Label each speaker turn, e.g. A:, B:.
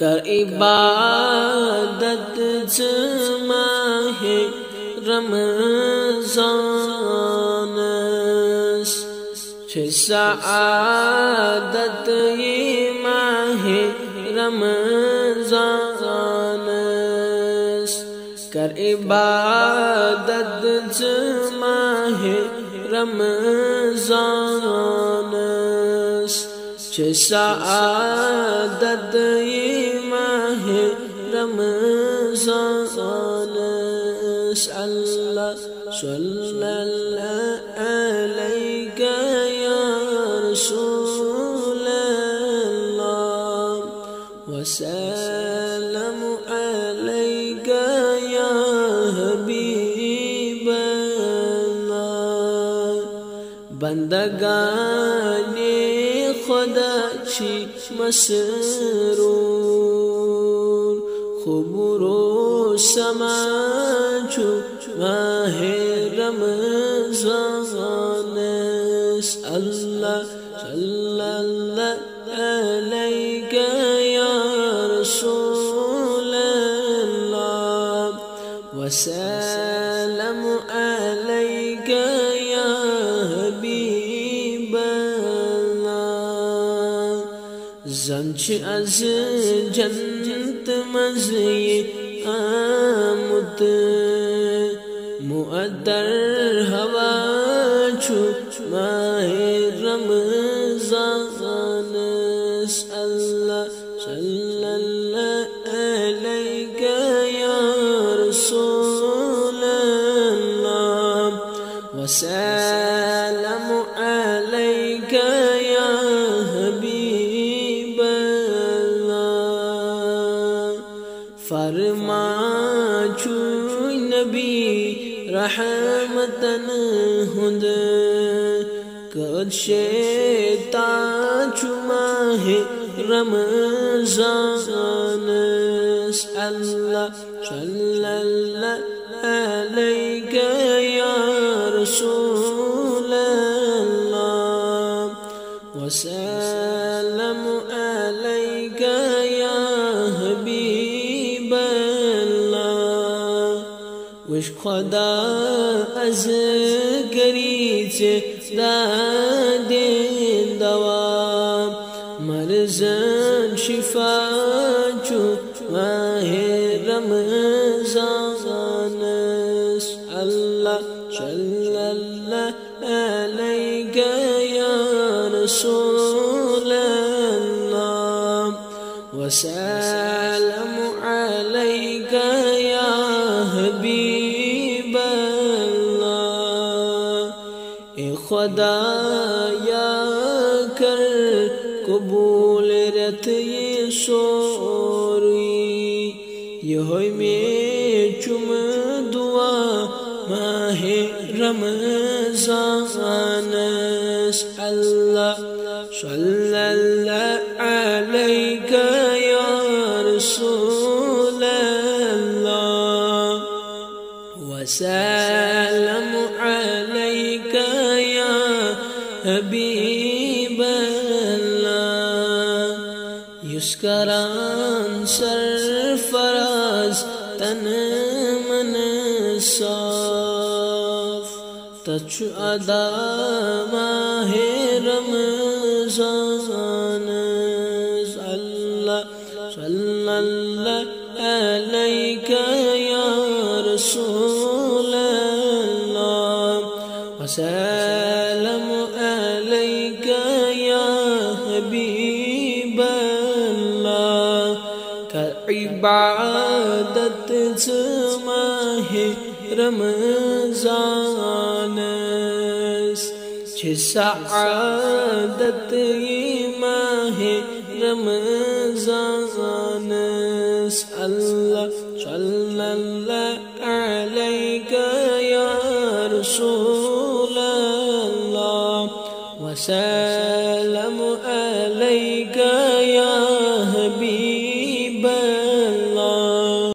A: کر عبادت ماہ رمضان چھ سعادت یہ ماہ رمضان کر عبادت ماہ رمضان چھ سعادت یہ ماہ رمضان اللہ صلی اللہ علیہ یا رسول اللہ وسلم علیہ یا حبیب اللہ بندگان خدا چی مسرور خبر و سماج ماہ رمضان اللہ صلی اللہ علیہ یا رسول اللہ وسلم علیہ یا حبیب اللہ زنچ از جنت مزی آمد مؤدر ہوا چھو ماہ رمضان اللہ صلی اللہ علیہ یا رسول اللہ وسلم علیہ یا حبیب اللہ فرما چھو نبی رحمتن ہند کد شیطان چھو ماہ رمضان اللہ صلی اللہ علیہ یا رسول اللہ وسلم علیہ یا حبیب اللہ وش خدا از گری سے دادین دوا مرزن شفا چھو ماہ رمضان اللہ صلی اللہ علیہ یا رسول اللہ وسلم علیہ یا حبیب اللہ اے خدا یا کر قبول رت یہ سوری یہ ہوئی میں چم دعا ماہ رمضان اللہ صلی اللہ علیہ یا رسول اللہ وسلم علیہ یا حبیب اللہ یسکران سرفراز تن من صاف تچ ادا ماہ رمضان اللہ صلی اللہ علیہ یا رسول اللہ وسلم علیہ یا حبیب اللہ کر عبادت ماہ رمضان چھ سعادت ماہ رمضان اللہ صلی اللہ علیہ یا رسول اللہ وسلم